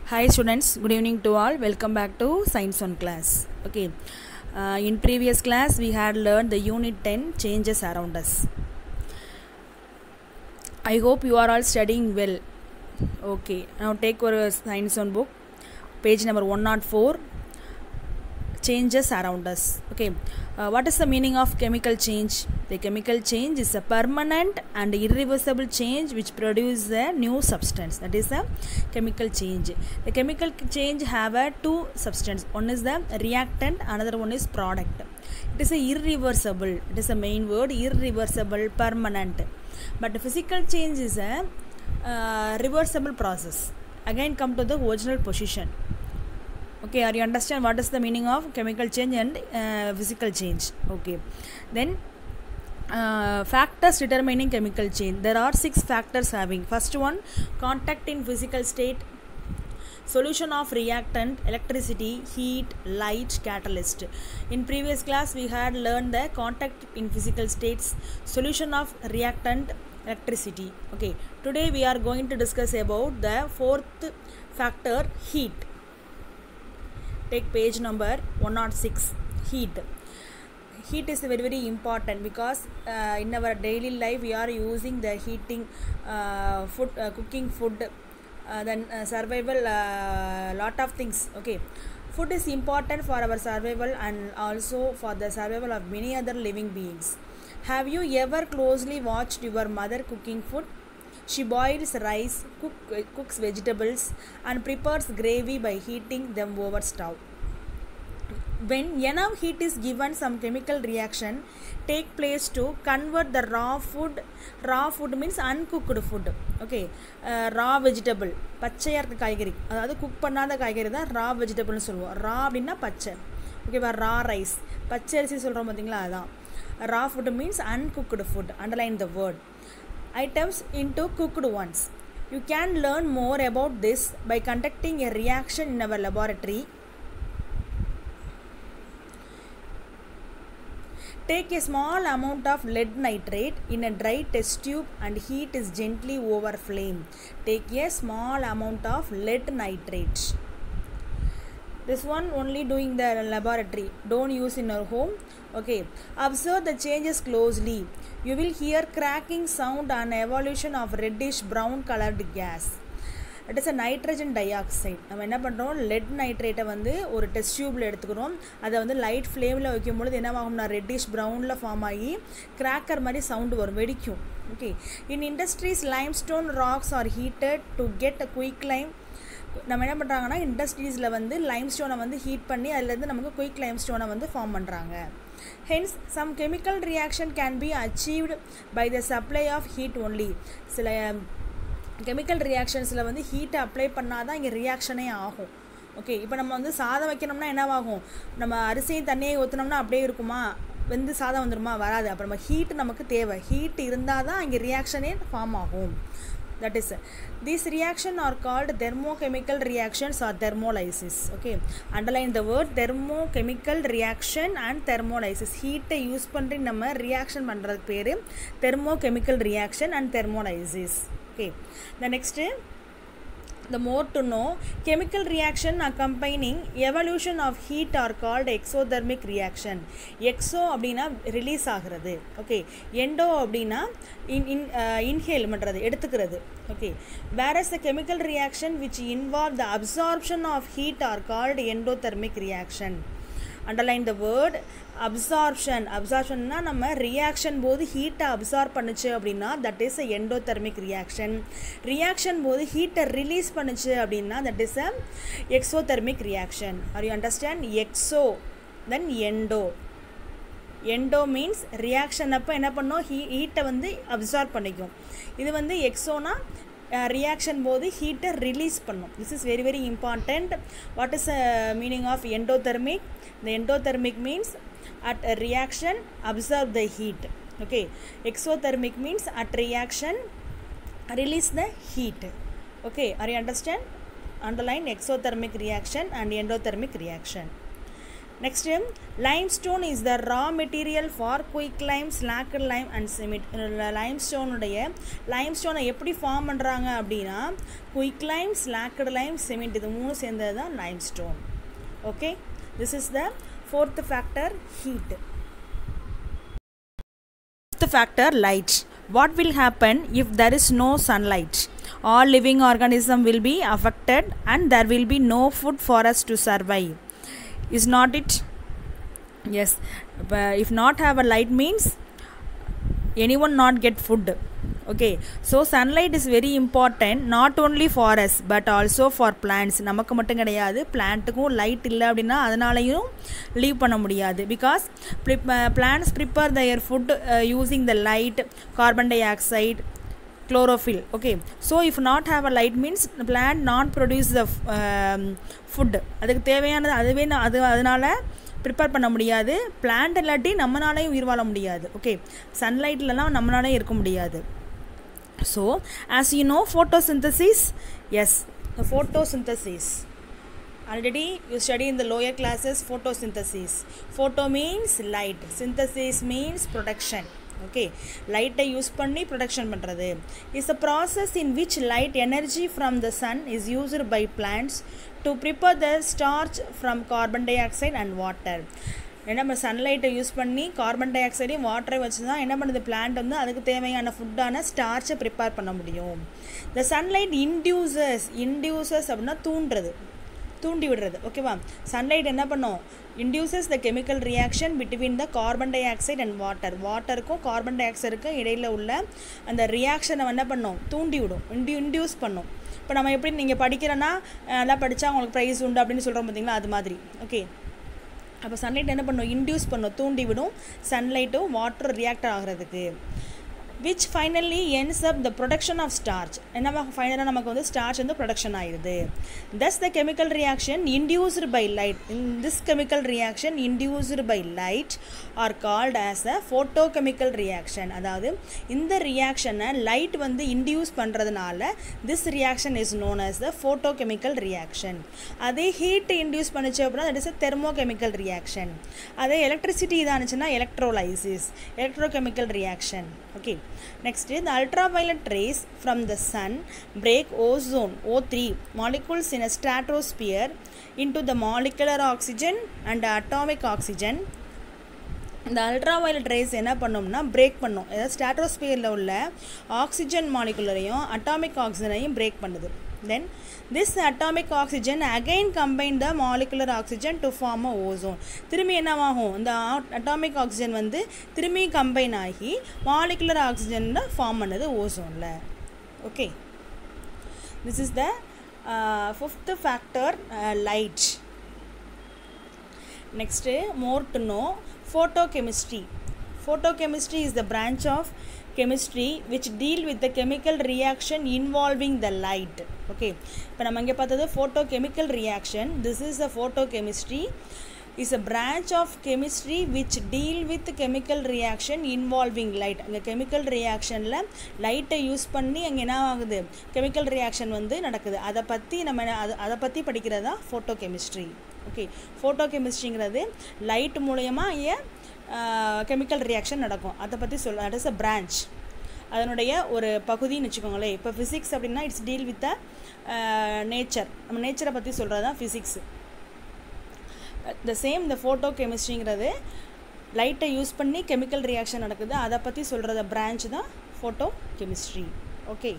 Hi students, good evening to all. Welcome back to Science on class. Okay, in previous class we had learned the unit 10 changes around us. I hope you are all studying well. Okay, now take your Science on book, page number 104, changes around us. Okay, what is the meaning of chemical change? The chemical change is a permanent and irreversible change which produces a new substance. That is a chemical change. The chemical change have a two substance. One is the reactant, another one is product. It is a irreversible. It is a main word, irreversible, permanent. But the physical change is a reversible process. Again come to the original position. Okay, are you understand what is the meaning of chemical change and physical change? Okay, then factors determining chemical change. There are 6 factors having. First one, contact in physical state, solution of reactant, electricity, heat, light, catalyst. In previous class we had learned the contact in physical states, solution of reactant, electricity. Okay, today we are going to discuss about the 4th factor, heat. Take page number 106, heat. Heat is very important because in our daily life we are using the heating food, cooking food, then survival, lot of things. Okay, food is important for our survival and also for the survival of many other living beings. Have you ever closely watched your mother cooking food? She boils rice, cooks vegetables and prepares gravy by heating them over stove. When enough heat is given, some chemical reaction take place to convert the raw food means uncooked food. Okay, raw vegetable, பச்சையா இருக்க காய்கறி, அதாவது cook பண்ணாத காய்கறி தான் raw vegetable னு சொல்லுவோம். raw அப்படினா பச்சை. ஓகேவா, raw rice, பச்சை அரிசி சொல்றோம் பாத்தீங்களா, அதான் raw food means uncooked food. Underline the word. Items into cooked ones. You can learn more about this by conducting a reaction in our laboratory. Take a small amount of lead nitrate in a dry test tube and heat it gently over flame. Take a small amount of lead nitrate. This one only doing the laboratory, don't use in your home. Okay, observe the changes closely. You will hear cracking sound and evolution of reddish brown colored gas. It is a nitrogen dioxide. நம்ம என்ன பண்ணுறோம், let நைட்ரேட்டை வந்து ஒரு test டியூப்பில் எடுத்துக்கிறோம். அதை வந்து light ஃப்ளேமில் வைக்கும்பொழுது என்ன ஆகும்னா ரெட்டிஷ் ப்ரௌனில் ஃபார்ம் ஆகி கிராக்கர் மாதிரி சவுண்டு வரும், வெடிக்கும். Okay, in industries limestone rocks R heated to get a quick Lime. நம்ம என்ன பண்ணுறாங்கன்னா இண்டஸ்ட்ரீஸில் வந்து லைம்ஸ்டோனை வந்து ஹீட் பண்ணி அதுலேருந்து நமக்கு குயிக் லைம்ஸ்டோனை வந்து ஃபார்ம் பண்ணுறாங்க. Hence, some chemical reaction can be achieved by the supply of heat only. சில கெமிக்கல் ரியாக்ஷன்ஸில் வந்து ஹீட்டை அப்ளை பண்ணால் தான் இங்கே ரியாக்ஷனே ஆகும். ஓகே, இப்போ நம்ம வந்து சாதம் வைக்கணும்னா என்னவாகும், நம்ம அரிசியும் தண்ணியை ஊற்றினோம்னா அப்படியே இருக்குமா, வெந்து சாதம் வந்துடுமா, வராது. அப்போ நம்ம ஹீட்டு நமக்கு தேவை, ஹீட் இருந்தால் தான் இங்கே ரியாக்ஷனே ஃபார்ம் ஆகும். That is, these reactions are called thermochemical reactions or thermolysis. Okay, underline the word thermochemical reaction and thermolysis. Heat use பண்ணி நம்ம reaction பண்ணுறதுக்கு பேர் thermochemical reaction and thermolysis. Okay, the next, the more to know, chemical reaction accompanying evolution of heat are called exothermic reaction. Exo அப்படினா release ஆகிறது. Okay, endo அப்படினா inhale பண்ணுறது, எடுத்துக்கிறது. Okay, whereas the chemical reaction which involve the absorption of heat are called endothermic reaction. Underline the word absorption. Absorptionனா நம்ம reaction போது ஹீட்டை absorb பண்ணுச்சு அப்படின்னா that is a endothermic reaction. Reaction போது ஹீட்டை ரிலீஸ் பண்ணுச்சு அப்படின்னா that is a exothermic reaction. Are you understand? Exo then endo. Endo means reaction அப்போ என்ன பண்ணோம், ஹீட்டை வந்து அப்சார்ப் பண்ணிக்கும். இது வந்து எக்ஸோனா reaction போது ஹீட்டை ரிலீஸ் பண்ணும். This is very important. What is the meaning of endothermic? The endothermic means at a reaction absorb the heat. Okay, exothermic means at reaction release the heat. Okay, are you understand? Underline exothermic reaction and endothermic reaction. Next, limestone is the raw material for quick lime, slacked lime and cement. limestone எப்படி form பண்ணுறாங்க அப்படின்னா quick lime, slacked lime, cement இது மூணு சேர்ந்தது தான் limestone. Okay, this is the fourth factor, heat. Fifth factor, light. What will happen if there is no sunlight? All living organisms will be affected and there will be no food for us to survive. Is not it? Yes, if not have a light means anyone not get food. Okay, so sunlight is very important not only for us but also for plants. நமக்கு மட்டும் கிடையாது, பிளான்ட்டுக்கும் light இல்லை அப்படின்னா அதனாலையும் leave பண்ண முடியாது. Because plants prepare their food using the light, carbon dioxide, chlorophyll. Okay, so if not have a light means the plant not produce the food. அதுக்கு தேவையானது அதுவே அதனால ப்ரிப்பேர் பண்ண முடியாது. பிளான்ட் இல்லாட்டி நம்மளாலையும் உயிர் வாழ முடியாது. ஓகே, சன்லைட்லலாம் நம்மளாலையும் இருக்க முடியாது. So as you know, photosynthesis, yes, the photosynthesis already you study in the lower classes. Photosynthesis, photo means light, synthesis means production. Okay, light use பண்ணி production பண்ணுறது is a process in which light energy from the sun is used by plants to prepare the starch from carbon dioxide and water. நம்ம சன்லைட்டை use பண்ணி carbon tie ஆக்சைடையும் வாட்டரை வச்சு தான் என்ன பண்ணுது plant வந்து அதுக்கு தேவையான ஃபுட்டான ஸ்டார்ச்சை ப்ரிப்பேர் பண்ண முடியும். த சன்லைட் இன்டியூசஸ் அப்படின்னா தூண்டி விடுறது. ஓகேவா, சன்லைட் என்ன பண்ணும், induces the chemical reaction between the carbon dioxide and வாட்டருக்கும் கார்பன் டை ஆக்சைடுக்கும் இடையில் உள்ள அந்த ரியாக்ஷனை என்ன பண்ணும், தூண்டி விடும், இன்டியூஸ் பண்ணும். இப்போ நம்ம எப்படி நீங்கள் படிக்கிறோன்னா நல்லா படித்தா உங்களுக்கு ப்ரைஸ் உண்டு அப்படின்னு சொல்கிறோம் பார்த்தீங்களா, அது மாதிரி. ஓகே, அப்போ சன்லைட் என்ன பண்ணும், இன்டியூஸ் பண்ணும், தூண்டி விடும் சன்லைட்டும் வாட்டர் ரியாக்ட் ஆகிறதுக்கு. which finally ends up the production of starch. என்னமா ஃபைனலாக நமக்கு வந்து ஸ்டார்ச் வந்து ப்ரொடக்ஷன் ஆயிடுது. thus the chemical reaction induced by light, in this chemical reaction induced by light are called as a photochemical reaction. அதாவது இந்த ரியாக்ஷனை லைட் வந்து இன்டியூஸ் பண்ணுறதுனால this reaction is known as the photochemical reaction. அதே heat induce பண்ணிச்சு அப்படின்னா that is a thermochemical reaction. அதே electricity இதானுச்சுன்னா electrolysis, electrochemical reaction. Okay, next is the ultraviolet rays from the sun break ozone O3 molecules in a stratosphere into the molecular oxygen and atomic oxygen. இந்த ultraviolet race என்ன பண்ணோம்னா break பண்ணும், அதாவது ஸ்ட்ராட்டோஸ்பியரில் உள்ள oxygen மாலிகுலரையும் atomic ஆக்சிஜனையும் break பண்ணுது. தென் this atomic oxygen again combine the molecular oxygen to form a ozone. திரும்பி என்னவாகும், இந்த அட்டாமிக் ஆக்சிஜன் வந்து திரும்பி கம்பைன் ஆகி மாலிகுலர் ஆக்சிஜனில் ஃபார்ம் பண்ணுது ஓசோனில். Okay, this is the fifth factor, light. Next, more to know, photochemistry. Photochemistry is the branch of chemistry which deal with the chemical reaction involving the light. Okay, இப்போ நம்ம இங்கே பார்த்தது photochemical reaction. This is a photochemistry is a branch of chemistry which deal with chemical reaction involving light. அந்த chemical reactionல லைட்டை use பண்ணி அங்கே என்ன ஆகுது, chemical reaction வந்து நடக்குது. அதை பற்றி படிக்கிறது தான் photochemistry. ஓகே, photochemistryங்கிறது லைட் மூலயமா கெமிக்கல் ரியாக்ஷன் நடக்கும், அதை பற்றி தட் இஸ் அ பிரான்ச், அதனுடைய ஒரு பகுதின்னு வச்சுக்கோங்களேன். இப்போ ஃபிசிக்ஸ் அப்படின்னா இட்ஸ் டீல் வித் நேச்சர், நம்ம நேச்சரை பற்றி சொல்கிறது தான் ஃபிசிக்ஸ். த சேம் இந்த ஃபோட்டோ கெமிஸ்ட்ரிங்கிறது லைட்டை யூஸ் பண்ணி கெமிக்கல் ரியாக்ஷன் நடக்குது, அதை பற்றி சொல்கிறத பிரான்ச் தான் photo chemistry. Okay,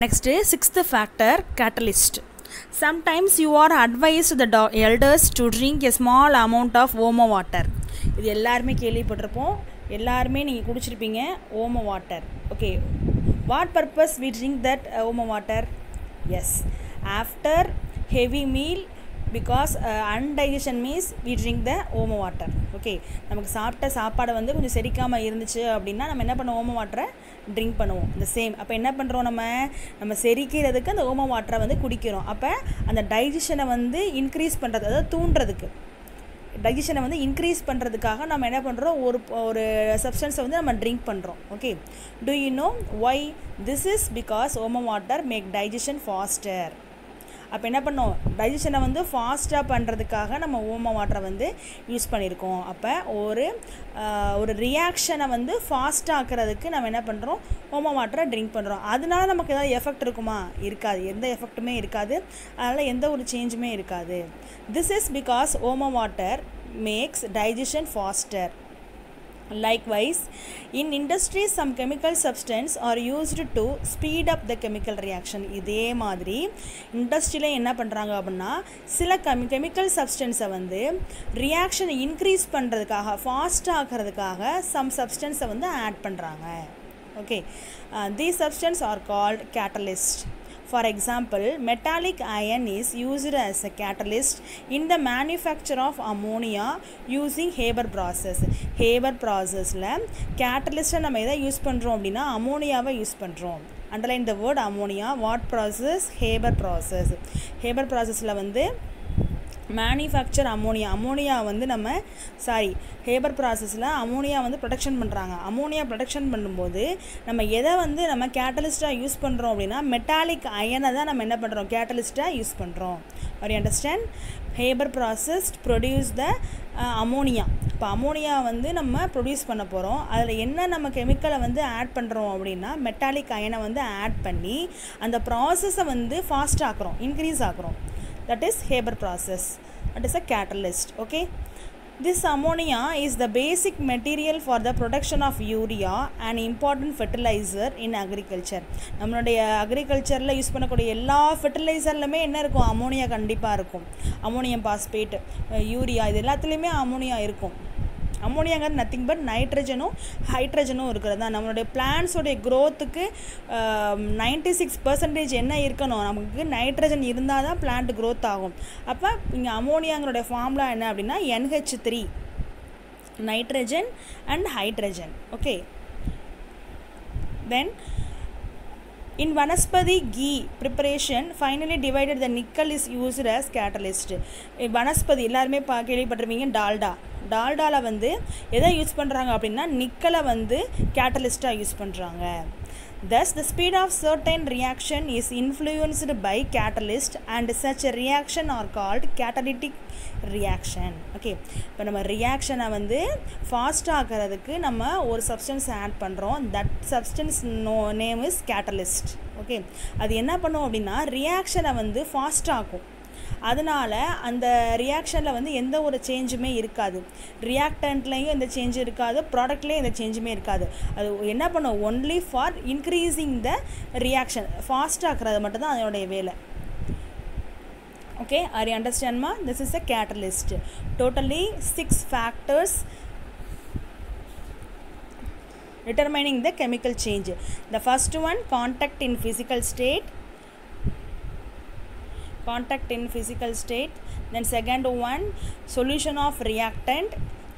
next sixth factor, catalyst. Sometimes you are advised the elders to drink a small amount of warm water. இது எல்லாருமே கேள்விப்பட்டிருப்போம், எல்லாருமே நீங்கள் குடிச்சிருப்பீங்க warm water. Okay, what purpose we drink that warm water? Yes, after heavy meal, because undigestion means we drink the warm water. Okay, நமக்கு சாப்பிட்ட சாப்பாடை வந்து கொஞ்சம் செரிக்காமல் இருந்துச்சு அப்படின்னா நம்ம என்ன பண்ணுவோம், warm water ட்ரிங்க் பண்ணுவோம். இந்த சேம் அப்போ என்ன பண்ணுறோம், நம்ம செரிக்கிறதுக்கு அந்த ஓம வாட்டரை வந்து குடிக்கிறோம். அப்போ அந்த டைஜஷனை வந்து இன்க்ரீஸ் பண்ணுறது, அதாவது தூண்டுறதுக்கு, டைஜஷனை வந்து இன்க்ரீஸ் பண்ணுறதுக்காக நம்ம என்ன பண்ணுறோம், ஒரு சப்ஸ்டன்ஸை வந்து நம்ம ட்ரிங்க் பண்ணுறோம். Okay, to you know Y this is? Because ஓம வாட்டர் மேக் டைஜஷன் ஃபாஸ்டர். அப்போ என்ன பண்ணோம், டைஜஷனை வந்து ஃபாஸ்ட்டாக பண்ணுறதுக்காக நம்ம ஓம வாட்டரை வந்து யூஸ் பண்ணியிருக்கோம். அப்போ ஒரு ரியாக்ஷனை வந்து ஃபாஸ்ட்டாக ஆக்கிறதுக்கு நம்ம என்ன பண்ணுறோம், ஓம வாட்டரை ட்ரிங்க் பண்ணுறோம். அதனால நமக்கு ஏதாவது எஃபெக்ட் இருக்குமா? இருக்காது, எந்த எஃபெக்ட்டுமே இருக்காது, அதனால் எந்த ஒரு சேஞ்சுமே இருக்காது. திஸ் இஸ் பிகாஸ் ஓம water makes digestion faster. Likewise, in industries some chemical substance are used to speed up the chemical reaction. இதே மாதிரி இண்டஸ்ட்ரியில என்ன பண்ணுறாங்க அப்படின்னா, சில கெமிக்கல் சப்ஸ்டன்ஸை வந்து ரியாக்ஷனை இன்க்ரீஸ் பண்ணுறதுக்காக, ஃபாஸ்ட்டாக ஆக்கிறதுக்காக சம் சப்ஸ்டன்ஸை வந்து ஆட் பண்ணுறாங்க. Okay, these substances are called catalyst. For example, metallic iron is used as a catalyst in the manufacture of ammonia using Haber process. Haber processல catalyst நம்ம எதை யூஸ் பண்ணுறோம் அப்படின்னா அமோனியாவை யூஸ் பண்ணுறோம். Underline the word ammonia. What process? Haber process. Haber processல வந்து manufacture ammonia வந்து Haber ப்ராசஸில் ammonia வந்து production பண்ணுறாங்க. அமோனியா ப்ரொடக்ஷன் பண்ணும்போது நம்ம எதை வந்து நம்ம கேட்டலிஸ்ட்டாக யூஸ் பண்ணுறோம் அப்படின்னா மெட்டாலிக் அயனை தான் நம்ம என்ன பண்ணுறோம், கேட்டலிஸ்ட்டாக யூஸ் பண்ணுறோம். Are you understand? Haber process produce the ammonia. இப்போ அமோனியா வந்து நம்ம ப்ரொடியூஸ் பண்ண போகிறோம். அதில் என்ன நம்ம கெமிக்கலை வந்து ஆட் பண்ணுறோம் அப்படின்னா மெட்டாலிக் அயனை வந்து ஆட் பண்ணி அந்த ப்ராசஸை வந்து ஃபாஸ்ட் ஆக்குறோம், இன்க்ரீஸ் ஆக்குறோம். That is Haber process. That is a catalyst. Okay, this ammonia is the basic material for the production of urea, an important fertilizer in agriculture. நம்மளுடைய அக்ரிகல்ச்சரில் யூஸ் பண்ணக்கூடிய எல்லா ஃபெர்டிலைசர்லையுமே என்ன இருக்கும், அமோனியா கண்டிப்பாக இருக்கும். அமோனியம் பாஸ்பேட், யூரியா, இது எல்லாத்துலேயுமே அமோனியா இருக்கும். அமோனியாங்கிறது நத்திங் பட் நைட்ரஜனும் ஹைட்ரஜனும் இருக்கிறது தான். நம்மளுடைய பிளான்ஸோடைய க்ரோத்துக்கு 96% என்ன இருக்கணும், நமக்கு நைட்ரஜன் இருந்தால் தான் பிளான்ட் க்ரோத் ஆகும். அப்போ இங்கே அமோனியாங்களுடைய ஃபார்முலா என்ன அப்படின்னா NH3, nitrogen and hydrogen. Okay, then in vanaspati ghee preparation finally divided the nickel is used as catalyst. Vanaspati எல்லாருமே கேள்விப்பட்டிருப்பீங்க, டால்டால வந்து எதை யூஸ் பண்ணுறாங்க அப்படின்னா நிக்கலை வந்து கேட்டலிஸ்ட்டாக யூஸ் பண்ணுறாங்க. Thus, the speed of certain reaction is influenced by catalyst and such a reaction are called catalytic reaction. Okay, இப்போ நம்ம ரியாக்ஷனை வந்து ஃபாஸ்ட்டாக ஆக்கிறதுக்கு நம்ம ஒரு சப்ஸ்டன்ஸ் ஆட் பண்ணுறோம். That substance name is catalyst. Okay, அது என்ன பண்ணும் அப்படின்னா ரியாக்ஷனை வந்து ஃபாஸ்ட்டாக ஆக்கும். அதனால் அந்த ரியாக்ஷனில் வந்து எந்த ஒரு சேஞ்சுமே இருக்காது. ரியாக்டன்ட்லேயும் எந்த சேஞ்சும் இருக்காது, ப்ராடக்ட்லேயும் எந்த சேஞ்சுமே இருக்காது. அது என்ன பண்ணும், only for increasing the reaction, fast ஆக்குறது மட்டும்தான் அதனுடைய வேலை. Okay, are you understand ma? This is a catalyst. Totally 6 factors determining the chemical change. The first one, contact in physical state. Then second one, solution of reactant.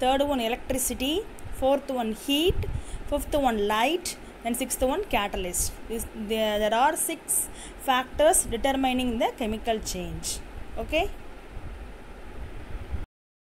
Third one, electricity. Fourth one, heat. Fifth one, light. Then sixth one, catalyst. There are 6 factors determining the chemical change. Okay.